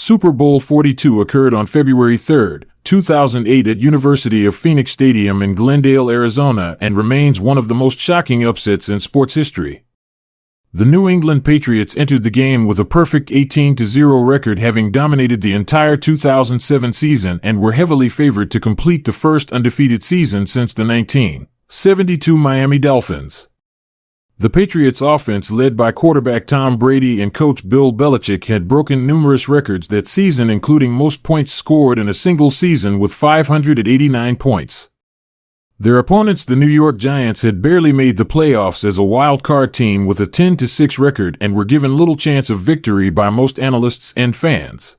Super Bowl 42 occurred on February 3, 2008 at University of Phoenix Stadium in Glendale, Arizona, and remains one of the most shocking upsets in sports history. The New England Patriots entered the game with a perfect 18-0 record, having dominated the entire 2007 season and were heavily favored to complete the first undefeated season since the 1972 Miami Dolphins. The Patriots' offense, led by quarterback Tom Brady and coach Bill Belichick, had broken numerous records that season, including most points scored in a single season with 589 points. Their opponents, the New York Giants, had barely made the playoffs as a wild-card team with a 10-6 record and were given little chance of victory by most analysts and fans.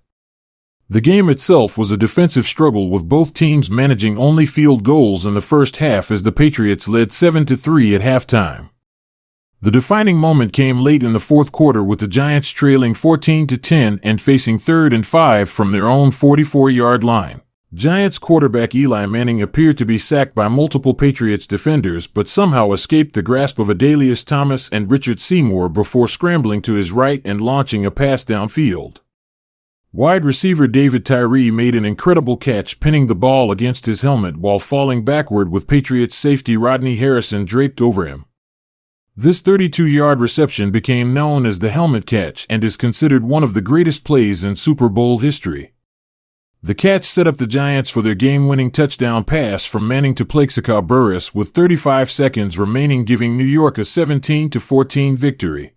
The game itself was a defensive struggle, with both teams managing only field goals in the first half as the Patriots led 7-3 at halftime. The defining moment came late in the fourth quarter, with the Giants trailing 14-10 and facing 3rd and 5 from their own 44-yard line. Giants quarterback Eli Manning appeared to be sacked by multiple Patriots defenders, but somehow escaped the grasp of Adalius Thomas and Richard Seymour before scrambling to his right and launching a pass downfield. Wide receiver David Tyree made an incredible catch, pinning the ball against his helmet while falling backward, with Patriots safety Rodney Harrison draped over him. This 32-yard reception became known as the helmet catch and is considered one of the greatest plays in Super Bowl history. The catch set up the Giants for their game-winning touchdown pass from Manning to Plaxico Burress with 35 seconds remaining, giving New York a 17-14 victory.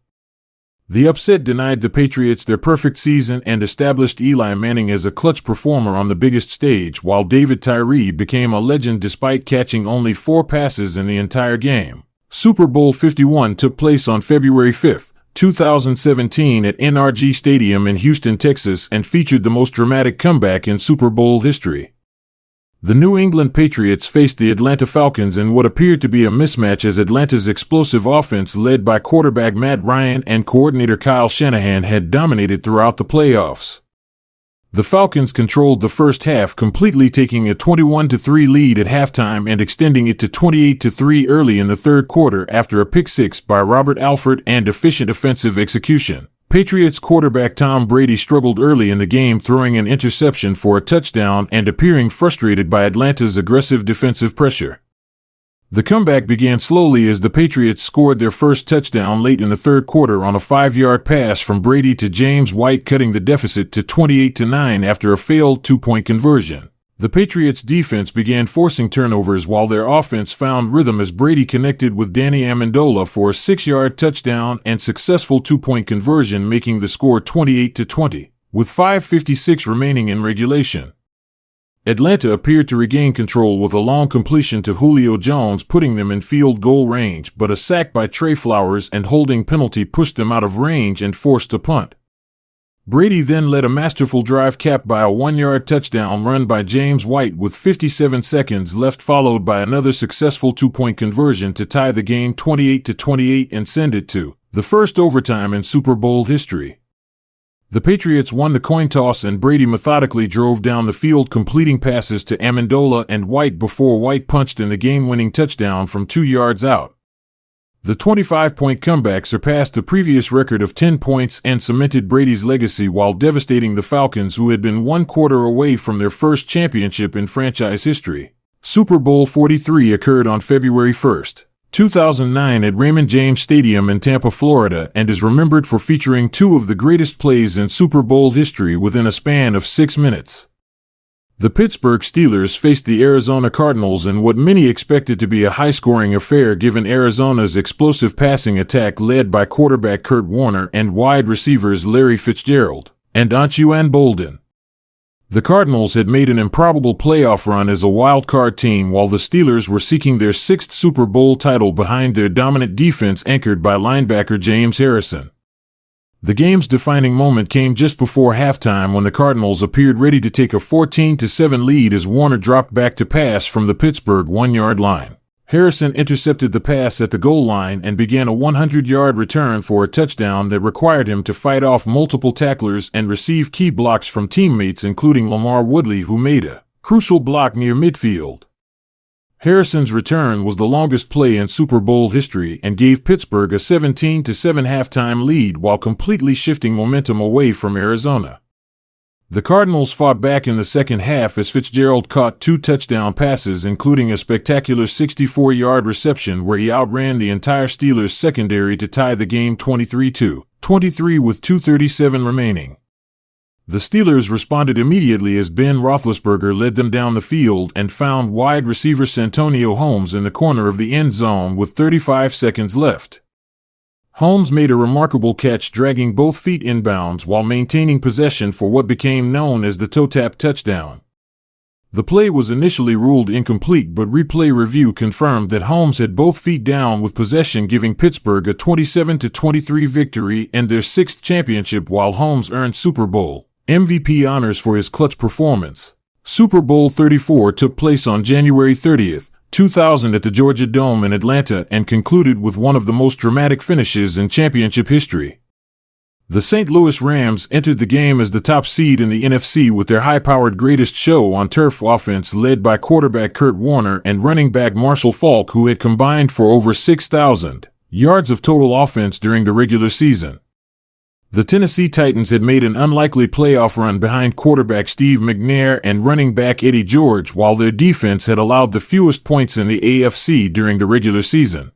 The upset denied the Patriots their perfect season and established Eli Manning as a clutch performer on the biggest stage, while David Tyree became a legend despite catching only 4 passes in the entire game. Super Bowl 51 took place on February 5, 2017 at NRG Stadium in Houston, Texas, and featured the most dramatic comeback in Super Bowl history. The New England Patriots faced the Atlanta Falcons in what appeared to be a mismatch, as Atlanta's explosive offense, led by quarterback Matt Ryan and coordinator Kyle Shanahan, had dominated throughout the playoffs. The Falcons controlled the first half, completely taking a 21-3 lead at halftime and extending it to 28-3 early in the third quarter after a pick-six by Robert Alford and efficient offensive execution. Patriots quarterback Tom Brady struggled early in the game, throwing an interception for a touchdown and appearing frustrated by Atlanta's aggressive defensive pressure. The comeback began slowly as the Patriots scored their first touchdown late in the third quarter on a 5-yard pass from Brady to James White, cutting the deficit to 28-9 after a failed 2-point conversion. The Patriots' defense began forcing turnovers while their offense found rhythm as Brady connected with Danny Amendola for a 6-yard touchdown and successful 2-point conversion, making the score 28-20, with 5:56 remaining in regulation. Atlanta appeared to regain control with a long completion to Julio Jones, putting them in field goal range, but a sack by Trey Flowers and holding penalty pushed them out of range and forced a punt. Brady then led a masterful drive capped by a 1-yard touchdown run by James White with 57 seconds left, followed by another successful 2-point conversion to tie the game 28-28 and send it to the first overtime in Super Bowl history. The Patriots won the coin toss and Brady methodically drove down the field, completing passes to Amendola and White before White punched in the game-winning touchdown from 2 yards out. The 25-point comeback surpassed the previous record of 10 points and cemented Brady's legacy while devastating the Falcons, who had been 1 quarter away from their first championship in franchise history. Super Bowl 43 occurred on February 1, 2009 at Raymond James Stadium in Tampa, Florida, and is remembered for featuring 2 of the greatest plays in Super Bowl history within a span of 6 minutes. The Pittsburgh Steelers faced the Arizona Cardinals in what many expected to be a high-scoring affair, given Arizona's explosive passing attack led by quarterback Kurt Warner and wide receivers Larry Fitzgerald and Anquan Boldin. The Cardinals had made an improbable playoff run as a wild-card team, while the Steelers were seeking their 6th Super Bowl title behind their dominant defense anchored by linebacker James Harrison. The game's defining moment came just before halftime when the Cardinals appeared ready to take a 14-7 lead as Warner dropped back to pass from the Pittsburgh 1-yard line. Harrison intercepted the pass at the goal line and began a 100-yard return for a touchdown that required him to fight off multiple tacklers and receive key blocks from teammates, including Lamar Woodley, who made a crucial block near midfield. Harrison's return was the longest play in Super Bowl history and gave Pittsburgh a 17-7 halftime lead while completely shifting momentum away from Arizona. The Cardinals fought back in the second half as Fitzgerald caught 2 touchdown passes, including a spectacular 64-yard reception where he outran the entire Steelers secondary to tie the game 23-23 with 2:37 remaining. The Steelers responded immediately as Ben Roethlisberger led them down the field and found wide receiver Santonio Holmes in the corner of the end zone with 35 seconds left. Holmes made a remarkable catch, dragging both feet inbounds while maintaining possession for what became known as the toe tap touchdown. The play was initially ruled incomplete, but replay review confirmed that Holmes had both feet down with possession, giving Pittsburgh a 27-23 victory and their 6th championship, while Holmes earned Super Bowl MVP honors for his clutch performance. Super Bowl 34 took place on January 30th, 2000 at the Georgia Dome in Atlanta and concluded with one of the most dramatic finishes in championship history. The St. Louis Rams entered the game as the top seed in the NFC with their high-powered greatest show on turf offense led by quarterback Kurt Warner and running back Marshall Faulk, who had combined for over 6,000 yards of total offense during the regular season. The Tennessee Titans had made an unlikely playoff run behind quarterback Steve McNair and running back Eddie George, while their defense had allowed the fewest points in the AFC during the regular season.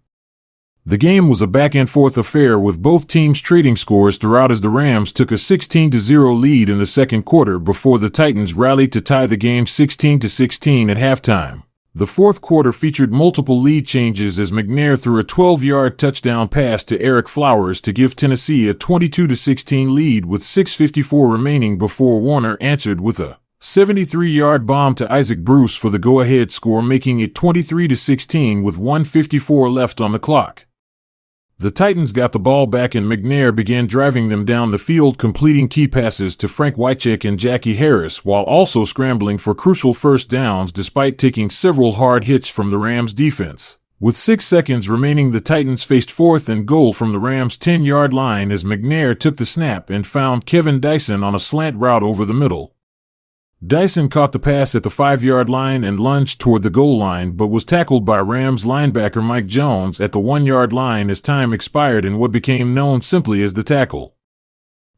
The game was a back-and-forth affair with both teams trading scores throughout as the Rams took a 16-0 lead in the second quarter before the Titans rallied to tie the game 16-16 at halftime. The fourth quarter featured multiple lead changes as McNair threw a 12-yard touchdown pass to Eric Flowers to give Tennessee a 22-16 lead with 6:54 remaining before Warner answered with a 73-yard bomb to Isaac Bruce for the go-ahead score, making it 23-16 with 1:54 left on the clock. The Titans got the ball back and McNair began driving them down the field, completing key passes to Frank Wycheck and Jackie Harris while also scrambling for crucial first downs despite taking several hard hits from the Rams' defense. With 6 seconds remaining, the Titans faced 4th and goal from the Rams' 10-yard line as McNair took the snap and found Kevin Dyson on a slant route over the middle. Dyson caught the pass at the 5-yard line and lunged toward the goal line, but was tackled by Rams linebacker Mike Jones at the 1-yard line as time expired in what became known simply as the tackle.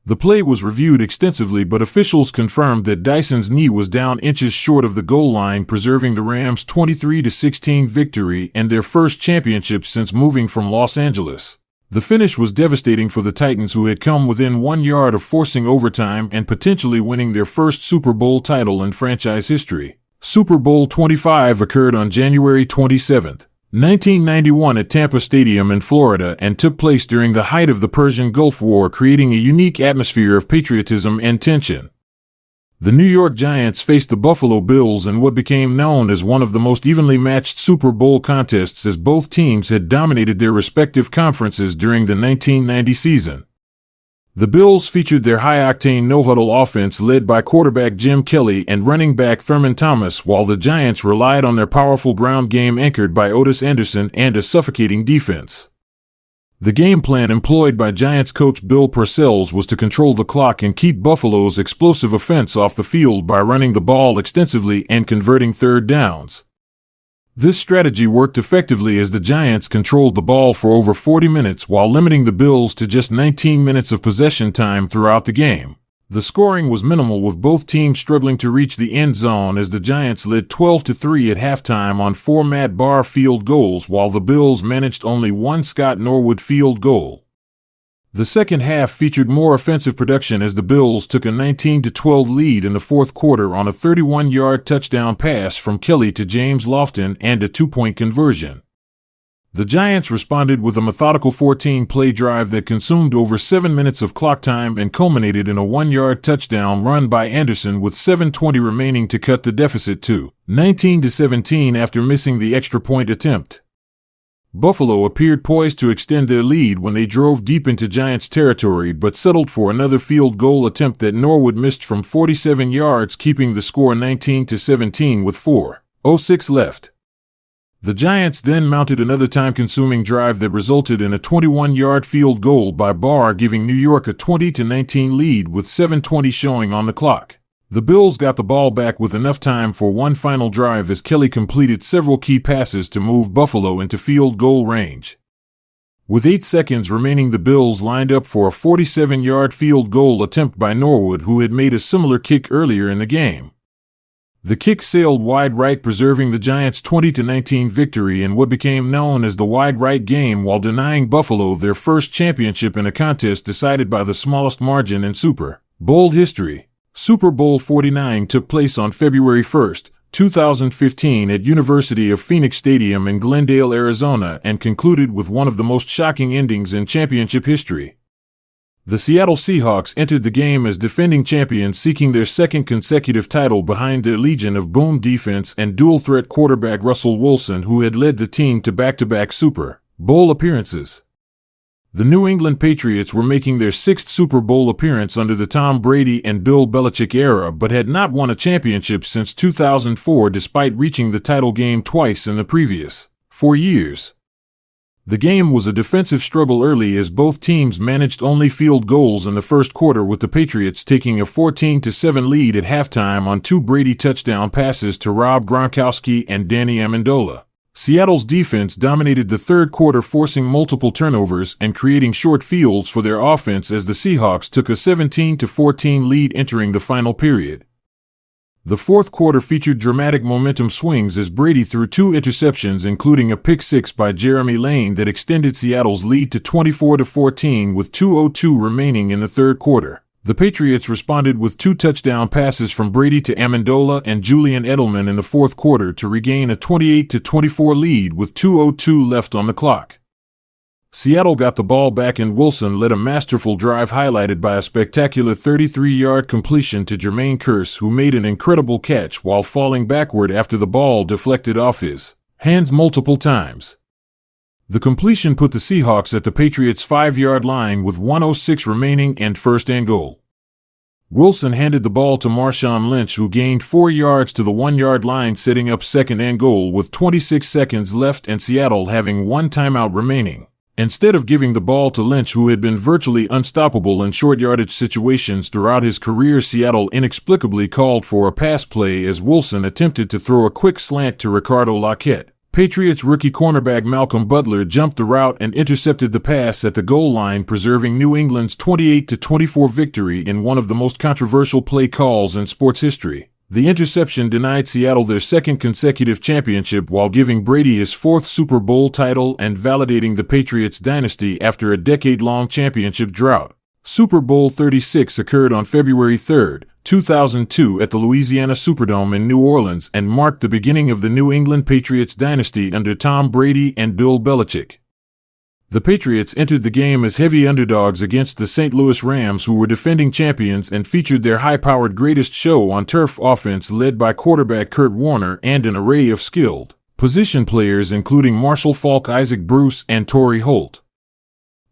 The play was reviewed extensively, but officials confirmed that Dyson's knee was down inches short of the goal line, preserving the Rams' 23-16 victory and their first championship since moving from Los Angeles. The finish was devastating for the Titans, who had come within 1 yard of forcing overtime and potentially winning their first Super Bowl title in franchise history. Super Bowl 25 occurred on January 27, 1991 at Tampa Stadium in Florida and took place during the height of the Persian Gulf War, creating a unique atmosphere of patriotism and tension. The New York Giants faced the Buffalo Bills in what became known as one of the most evenly matched Super Bowl contests, as both teams had dominated their respective conferences during the 1990 season. The Bills featured their high-octane no-huddle offense led by quarterback Jim Kelly and running back Thurman Thomas, while the Giants relied on their powerful ground game anchored by Otis Anderson and a suffocating defense. The game plan employed by Giants coach Bill Parcells was to control the clock and keep Buffalo's explosive offense off the field by running the ball extensively and converting third downs. This strategy worked effectively as the Giants controlled the ball for over 40 minutes while limiting the Bills to just 19 minutes of possession time throughout the game. The scoring was minimal, with both teams struggling to reach the end zone as the Giants led 12-3 at halftime on 4 Matt Barr field goals, while the Bills managed only 1 Scott Norwood field goal. The second half featured more offensive production as the Bills took a 19-12 lead in the fourth quarter on a 31-yard touchdown pass from Kelly to James Lofton and a 2-point conversion. The Giants responded with a methodical 14-play drive that consumed over 7 minutes of clock time and culminated in a 1-yard touchdown run by Anderson with 7:20 remaining to cut the deficit to 19-17 after missing the extra point attempt. Buffalo appeared poised to extend their lead when they drove deep into Giants territory but settled for another field goal attempt that Norwood missed from 47 yards, keeping the score 19-17 with 4:06 left. The Giants then mounted another time-consuming drive that resulted in a 21-yard field goal by Barr, giving New York a 20-19 lead with 7:20 showing on the clock. The Bills got the ball back with enough time for one final drive as Kelly completed several key passes to move Buffalo into field goal range. With 8 seconds remaining, the Bills lined up for a 47-yard field goal attempt by Norwood, who had made a similar kick earlier in the game. The kick sailed wide right, preserving the Giants' 20-19 victory in what became known as the wide right game, while denying Buffalo their first championship in a contest decided by the smallest margin in Super Bowl history. Super Bowl 49 took place on February 1, 2015 at University of Phoenix Stadium in Glendale, Arizona, and concluded with one of the most shocking endings in championship history. The Seattle Seahawks entered the game as defending champions, seeking their second consecutive title behind their legion of boom defense and dual-threat quarterback Russell Wilson, who had led the team to back-to-back Super Bowl appearances. The New England Patriots were making their 6th Super Bowl appearance under the Tom Brady and Bill Belichick era, but had not won a championship since 2004, despite reaching the title game twice in the previous 4 years. The game was a defensive struggle early as both teams managed only field goals in the first quarter, with the Patriots taking a 14-7 lead at halftime on 2 Brady touchdown passes to Rob Gronkowski and Danny Amendola. Seattle's defense dominated the third quarter, forcing multiple turnovers and creating short fields for their offense as the Seahawks took a 17-14 lead entering the final period. The fourth quarter featured dramatic momentum swings as Brady threw 2 interceptions, including a pick-six by Jeremy Lane that extended Seattle's lead to 24-14 with 2:02 remaining in the third quarter. The Patriots responded with 2 touchdown passes from Brady to Amendola and Julian Edelman in the fourth quarter to regain a 28-24 lead with 2:02 left on the clock. Seattle got the ball back and Wilson led a masterful drive highlighted by a spectacular 33-yard completion to Jermaine Kearse, who made an incredible catch while falling backward after the ball deflected off his hands multiple times. The completion put the Seahawks at the Patriots' 5-yard line with 1:06 remaining and first and goal. Wilson handed the ball to Marshawn Lynch, who gained 4 yards to the 1-yard line, setting up second and goal with 26 seconds left and Seattle having 1 timeout remaining. Instead of giving the ball to Lynch, who had been virtually unstoppable in short yardage situations throughout his career, Seattle inexplicably called for a pass play as Wilson attempted to throw a quick slant to Ricardo Lockett. Patriots rookie cornerback Malcolm Butler jumped the route and intercepted the pass at the goal line, preserving New England's 28-24 victory in one of the most controversial play calls in sports history. The interception denied Seattle their second consecutive championship while giving Brady his 4th Super Bowl title and validating the Patriots' dynasty after a decade-long championship drought. Super Bowl 36 occurred on February 3, 2002 at the Louisiana Superdome in New Orleans and marked the beginning of the New England Patriots dynasty under Tom Brady and Bill Belichick. The Patriots entered the game as heavy underdogs against the St. Louis Rams, who were defending champions, and featured their high-powered greatest show on turf offense led by quarterback Kurt Warner and an array of skilled position players including Marshall Faulk, Isaac Bruce, and Torrey Holt.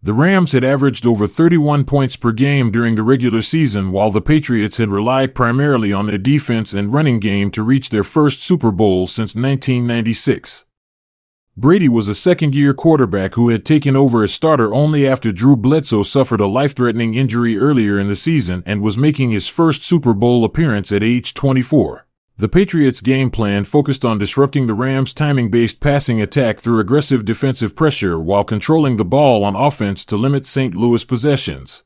The Rams had averaged over 31 points per game during the regular season, while the Patriots had relied primarily on their defense and running game to reach their first Super Bowl since 1996. Brady was a second-year quarterback who had taken over as starter only after Drew Bledsoe suffered a life-threatening injury earlier in the season and was making his first Super Bowl appearance at age 24. The Patriots' game plan focused on disrupting the Rams' timing-based passing attack through aggressive defensive pressure while controlling the ball on offense to limit St. Louis possessions.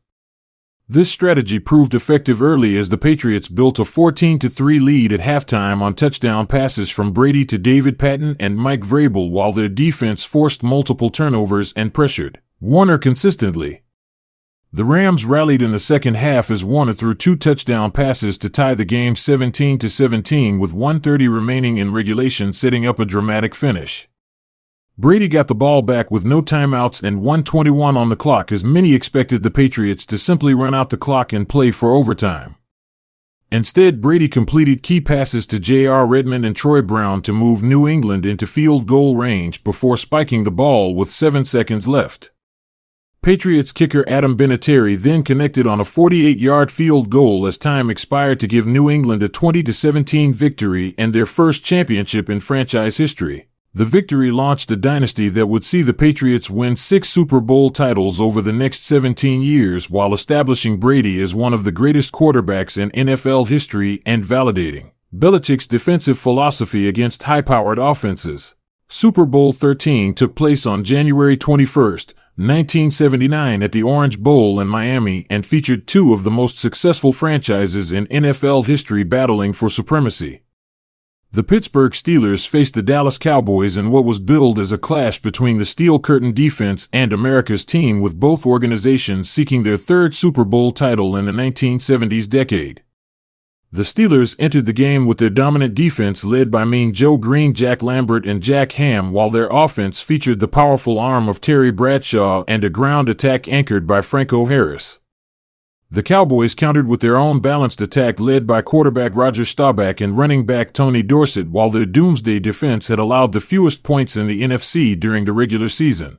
This strategy proved effective early as the Patriots built a 14-3 lead at halftime on touchdown passes from Brady to David Patton and Mike Vrabel, while their defense forced multiple turnovers and pressured Warner consistently. The Rams rallied in the second half as Warner threw 2 touchdown passes to tie the game 17-17 with 1:30 remaining in regulation, setting up a dramatic finish. Brady got the ball back with no timeouts and 1:21 on the clock as many expected the Patriots to simply run out the clock and play for overtime. Instead, Brady completed key passes to J.R. Redmond and Troy Brown to move New England into field goal range before spiking the ball with 7 seconds left. Patriots kicker Adam Vinatieri then connected on a 48-yard field goal as time expired to give New England a 20-17 victory and their first championship in franchise history. The victory launched a dynasty that would see the Patriots win 6 Super Bowl titles over the next 17 years while establishing Brady as one of the greatest quarterbacks in NFL history and validating Belichick's defensive philosophy against high-powered offenses. Super Bowl 13 took place on January 21, 1979 at the Orange Bowl in Miami and featured two of the most successful franchises in NFL history battling for supremacy. The Pittsburgh Steelers faced the Dallas Cowboys in what was billed as a clash between the Steel Curtain defense and America's team, with both organizations seeking their third Super Bowl title in the 1970s decade. The Steelers entered the game with their dominant defense led by Mean Joe Green, Jack Lambert, and Jack Ham, while their offense featured the powerful arm of Terry Bradshaw and a ground attack anchored by Franco Harris. The Cowboys countered with their own balanced attack led by quarterback Roger Staubach and running back Tony Dorsett, while their doomsday defense had allowed the fewest points in the NFC during the regular season.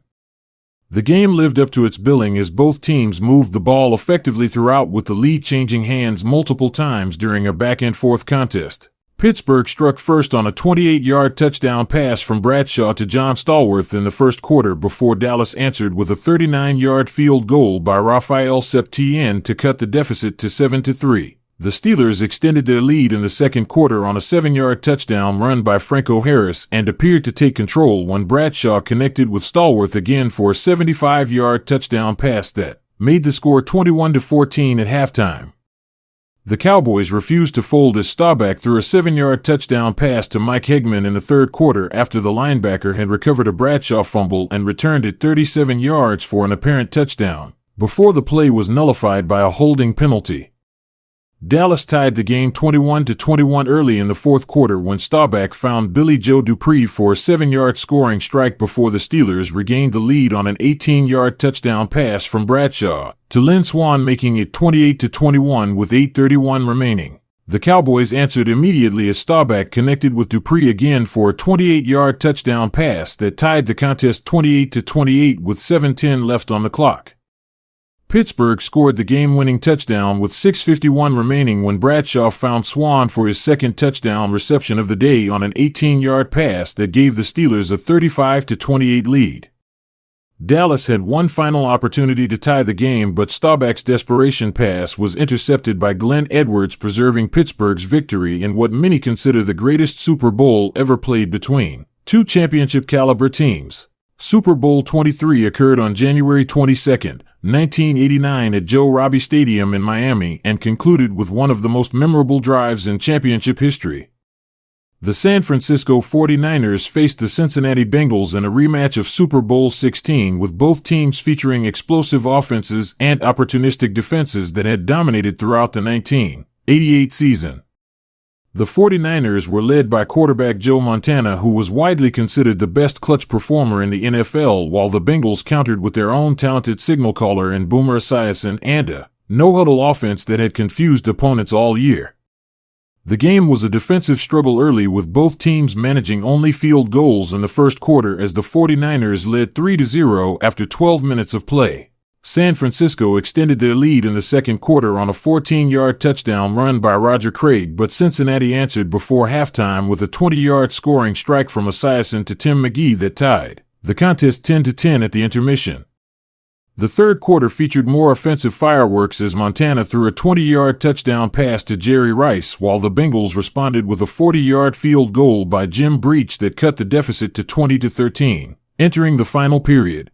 The game lived up to its billing as both teams moved the ball effectively throughout, with the lead changing hands multiple times during a back-and-forth contest. Pittsburgh struck first on a 28-yard touchdown pass from Bradshaw to John Stallworth in the first quarter before Dallas answered with a 39-yard field goal by Raphael Septien to cut the deficit to 7-3. The Steelers extended their lead in the second quarter on a 7-yard touchdown run by Franco Harris and appeared to take control when Bradshaw connected with Stallworth again for a 75-yard touchdown pass that made the score 21-14 at halftime. The Cowboys refused to fold as Staubach threw a 7-yard touchdown pass to Mike Hegman in the third quarter after the linebacker had recovered a Bradshaw fumble and returned it 37 yards for an apparent touchdown, before the play was nullified by a holding penalty. Dallas tied the game 21-21 early in the fourth quarter when Staubach found Billy Joe Dupree for a 7-yard scoring strike before the Steelers regained the lead on an 18-yard touchdown pass from Bradshaw to Lynn Swann, making it 28-21 with 8:31 remaining. The Cowboys answered immediately as Staubach connected with Dupree again for a 28-yard touchdown pass that tied the contest 28-28 with 7:10 left on the clock. Pittsburgh scored the game-winning touchdown with 6:51 remaining when Bradshaw found Swann for his second touchdown reception of the day on an 18-yard pass that gave the Steelers a 35-28 lead. Dallas had one final opportunity to tie the game, but Staubach's desperation pass was intercepted by Glenn Edwards, preserving Pittsburgh's victory in what many consider the greatest Super Bowl ever played between two championship-caliber teams. Super Bowl 23 occurred on January 22, 1989 at Joe Robbie Stadium in Miami and concluded with one of the most memorable drives in championship history. The San Francisco 49ers faced the Cincinnati Bengals in a rematch of Super Bowl 16, with both teams featuring explosive offenses and opportunistic defenses that had dominated throughout the 1988 season. The 49ers were led by quarterback Joe Montana, who was widely considered the best clutch performer in the NFL, while the Bengals countered with their own talented signal caller in Boomer Esiason and a no-huddle offense that had confused opponents all year. The game was a defensive struggle early, with both teams managing only field goals in the first quarter as the 49ers led 3-0 after 12 minutes of play. San Francisco extended their lead in the second quarter on a 14-yard touchdown run by Roger Craig, but Cincinnati answered before halftime with a 20-yard scoring strike from Esiason to Tim McGee that tied the contest 10-10 at the intermission. The third quarter featured more offensive fireworks as Montana threw a 20-yard touchdown pass to Jerry Rice, while the Bengals responded with a 40-yard field goal by Jim Breach that cut the deficit to 20-13, entering the final period.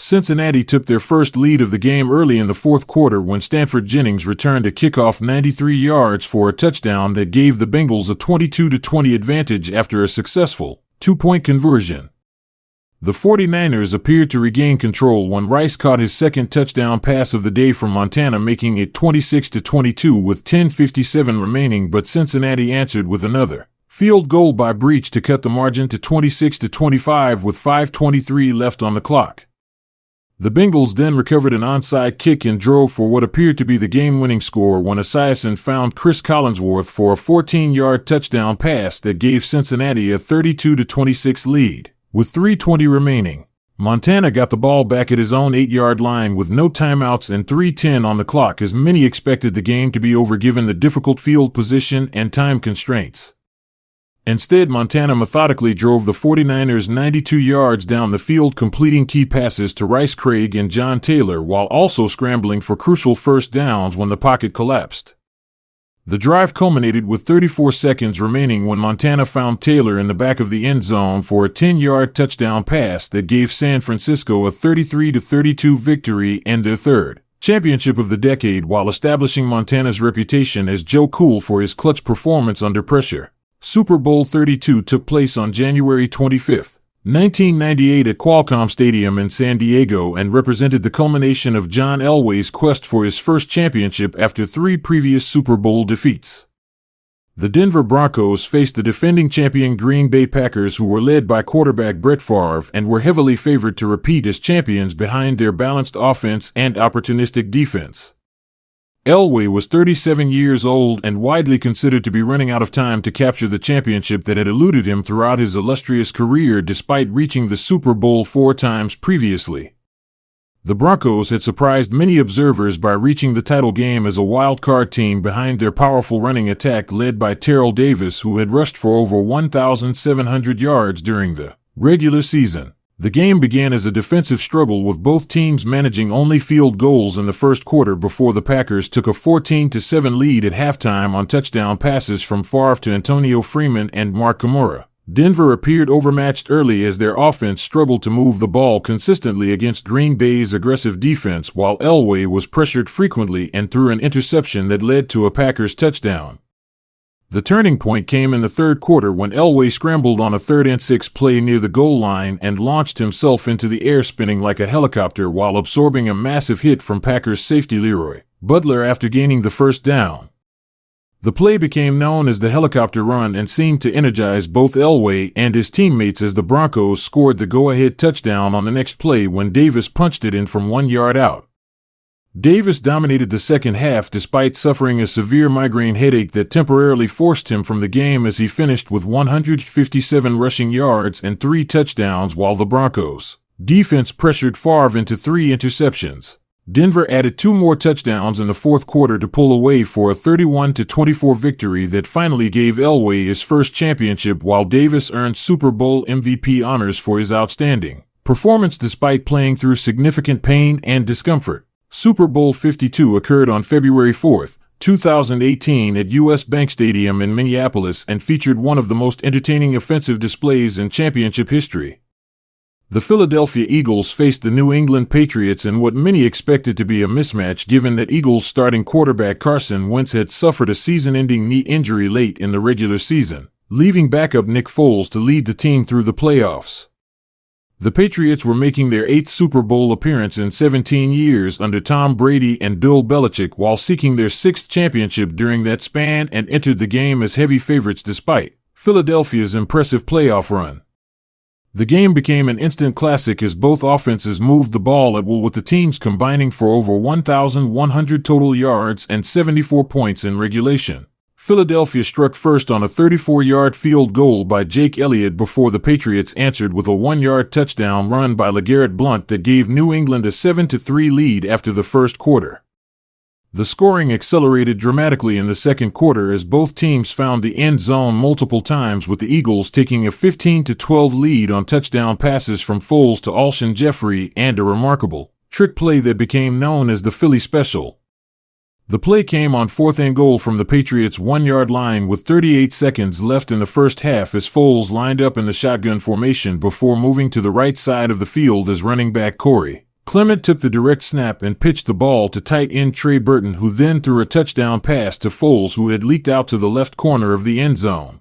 Cincinnati took their first lead of the game early in the fourth quarter when Stanford Jennings returned a kickoff 93 yards for a touchdown that gave the Bengals a 22-20 advantage after a successful two-point conversion. The 49ers appeared to regain control when Rice caught his second touchdown pass of the day from Montana, making it 26-22 with 10:57 remaining, but Cincinnati answered with another field goal by Breach to cut the margin to 26-25 with 5:23 left on the clock. The Bengals then recovered an onside kick and drove for what appeared to be the game-winning score when Esiason found Chris Collinsworth for a 14-yard touchdown pass that gave Cincinnati a 32-26 lead. With 3:20 remaining, Montana got the ball back at his own 8-yard line with no timeouts and 3:10 on the clock, as many expected the game to be over given the difficult field position and time constraints. Instead, Montana methodically drove the 49ers 92 yards down the field, completing key passes to Rice, Craig, and John Taylor, while also scrambling for crucial first downs when the pocket collapsed. The drive culminated with 34 seconds remaining when Montana found Taylor in the back of the end zone for a 10-yard touchdown pass that gave San Francisco a 33-32 victory and their third championship of the decade, while establishing Montana's reputation as Joe Cool for his clutch performance under pressure. Super Bowl 32 took place on January 25, 1998 at Qualcomm Stadium in San Diego and represented the culmination of John Elway's quest for his first championship after 3 previous Super Bowl defeats. The Denver Broncos faced the defending champion Green Bay Packers, who were led by quarterback Brett Favre and were heavily favored to repeat as champions behind their balanced offense and opportunistic defense. Elway was 37 years old and widely considered to be running out of time to capture the championship that had eluded him throughout his illustrious career despite reaching the Super Bowl 4 times previously. The Broncos had surprised many observers by reaching the title game as a wild-card team behind their powerful running attack led by Terrell Davis, who had rushed for over 1,700 yards during the regular season. The game began as a defensive struggle, with both teams managing only field goals in the first quarter before the Packers took a 14-7 lead at halftime on touchdown passes from Favre to Antonio Freeman and Mark Kamara. Denver appeared overmatched early as their offense struggled to move the ball consistently against Green Bay's aggressive defense, while Elway was pressured frequently and threw an interception that led to a Packers touchdown. The turning point came in the third quarter when Elway scrambled on a 3rd and 6 play near the goal line and launched himself into the air, spinning like a helicopter while absorbing a massive hit from Packers safety Leroy Butler after gaining the first down. The play became known as the helicopter run and seemed to energize both Elway and his teammates as the Broncos scored the go-ahead touchdown on the next play when Davis punched it in from 1 yard out. Davis dominated the second half despite suffering a severe migraine headache that temporarily forced him from the game, as he finished with 157 rushing yards and 3 touchdowns, while the Broncos' defense pressured Favre into 3 interceptions. Denver added 2 more touchdowns in the fourth quarter to pull away for a 31-24 victory that finally gave Elway his first championship, while Davis earned Super Bowl MVP honors for his outstanding performance despite playing through significant pain and discomfort. Super Bowl 52 occurred on February 4, 2018 at U.S. Bank Stadium in Minneapolis and featured one of the most entertaining offensive displays in championship history. The Philadelphia Eagles faced the New England Patriots in what many expected to be a mismatch, given that Eagles starting quarterback Carson Wentz had suffered a season-ending knee injury late in the regular season, leaving backup Nick Foles to lead the team through the playoffs. The Patriots were making their 8th Super Bowl appearance in 17 years under Tom Brady and Bill Belichick, while seeking their 6th championship during that span, and entered the game as heavy favorites despite Philadelphia's impressive playoff run. The game became an instant classic as both offenses moved the ball at will, with the teams combining for over 1,100 total yards and 74 points in regulation. Philadelphia struck first on a 34-yard field goal by Jake Elliott before the Patriots answered with a 1-yard touchdown run by LeGarrette Blount that gave New England a 7-3 lead after the first quarter. The scoring accelerated dramatically in the second quarter as both teams found the end zone multiple times, with the Eagles taking a 15-12 lead on touchdown passes from Foles to Alshon Jeffrey and a remarkable trick play that became known as the Philly Special. The play came on 4th and goal from the Patriots' 1-yard line with 38 seconds left in the first half as Foles lined up in the shotgun formation before moving to the right side of the field as running back Corey Clement took the direct snap and pitched the ball to tight end Trey Burton, who then threw a touchdown pass to Foles, who had leaked out to the left corner of the end zone.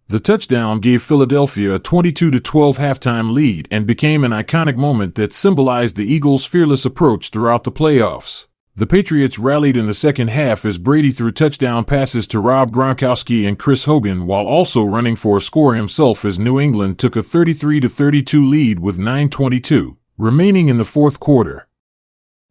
The touchdown gave Philadelphia a 22-12 halftime lead and became an iconic moment that symbolized the Eagles' fearless approach throughout the playoffs. The Patriots rallied in the second half as Brady threw touchdown passes to Rob Gronkowski and Chris Hogan, while also running for a score himself, as New England took a 33-32 lead with 9:22 remaining in the fourth quarter.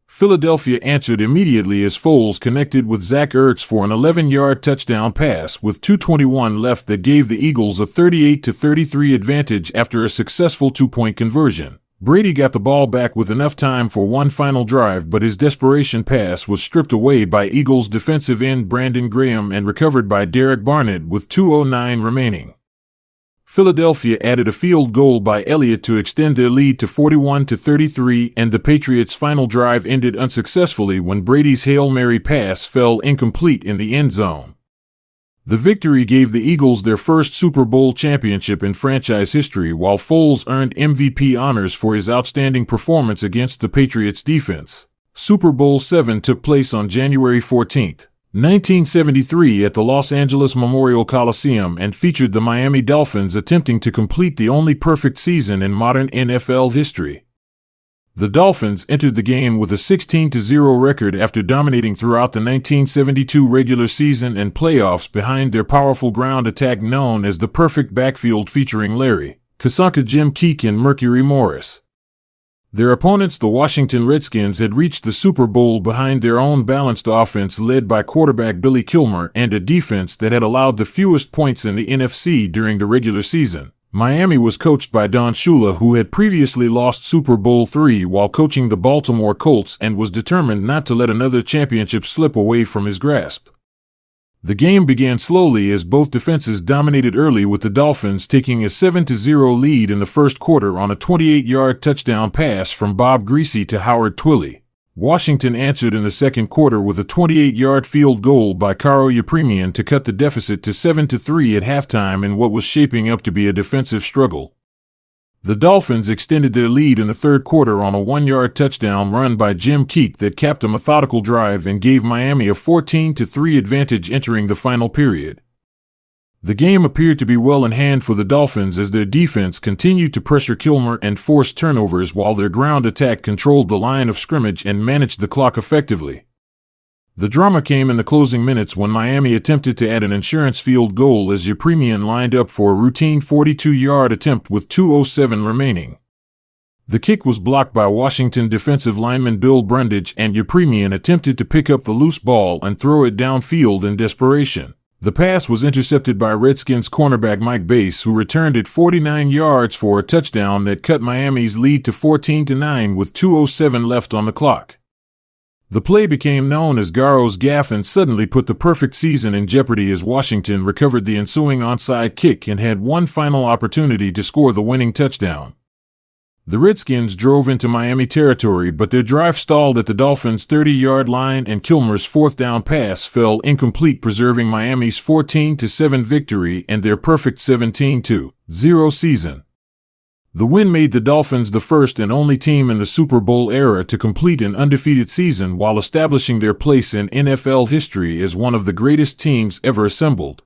Philadelphia answered immediately as Foles connected with Zach Ertz for an 11-yard touchdown pass with 2:21 left that gave the Eagles a 38-33 advantage after a successful 2-point conversion. Brady got the ball back with enough time for one final drive, but his desperation pass was stripped away by Eagles defensive end Brandon Graham and recovered by Derek Barnett with 2:09 remaining. Philadelphia added a field goal by Elliott to extend their lead to 41-33, and the Patriots' final drive ended unsuccessfully when Brady's Hail Mary pass fell incomplete in the end zone. The victory gave the Eagles their first Super Bowl championship in franchise history, while Foles earned MVP honors for his outstanding performance against the Patriots' defense. Super Bowl VII took place on January 14, 1973 at the Los Angeles Memorial Coliseum and featured the Miami Dolphins attempting to complete the only perfect season in modern NFL history. The Dolphins entered the game with a 16-0 record after dominating throughout the 1972 regular season and playoffs behind their powerful ground attack known as the perfect backfield featuring Larry, Kasonka, Jim Keek, and Mercury Morris. Their opponents, the Washington Redskins, had reached the Super Bowl behind their own balanced offense led by quarterback Billy Kilmer and a defense that had allowed the fewest points in the NFC during the regular season. Miami was coached by Don Shula, who had previously lost Super Bowl III while coaching the Baltimore Colts and was determined not to let another championship slip away from his grasp. The game began slowly as both defenses dominated early, with the Dolphins taking a 7-0 lead in the first quarter on a 28-yard touchdown pass from Bob Greasy to Howard Twilley. Washington answered in the second quarter with a 28-yard field goal by Karo Yepremian to cut the deficit to 7-3 at halftime in what was shaping up to be a defensive struggle. The Dolphins extended their lead in the third quarter on a 1-yard touchdown run by Jim Keek that capped a methodical drive and gave Miami a 14-3 advantage entering the final period. The game appeared to be well in hand for the Dolphins as their defense continued to pressure Kilmer and force turnovers while their ground attack controlled the line of scrimmage and managed the clock effectively. The drama came in the closing minutes when Miami attempted to add an insurance field goal as Yepremian lined up for a routine 42-yard attempt with 2:07 remaining. The kick was blocked by Washington defensive lineman Bill Brundage, and Yepremian attempted to pick up the loose ball and throw it downfield in desperation. The pass was intercepted by Redskins cornerback Mike Bass, who returned it 49 yards for a touchdown that cut Miami's lead to 14-9 with 2:07 left on the clock. The play became known as Garo's Gaffe and suddenly put the perfect season in jeopardy as Washington recovered the ensuing onside kick and had one final opportunity to score the winning touchdown. The Redskins drove into Miami territory, but their drive stalled at the Dolphins' 30-yard line and Kilmer's fourth down pass fell incomplete, preserving Miami's 14-7 victory and their perfect 17-0 season. The win made the Dolphins the first and only team in the Super Bowl era to complete an undefeated season while establishing their place in NFL history as one of the greatest teams ever assembled.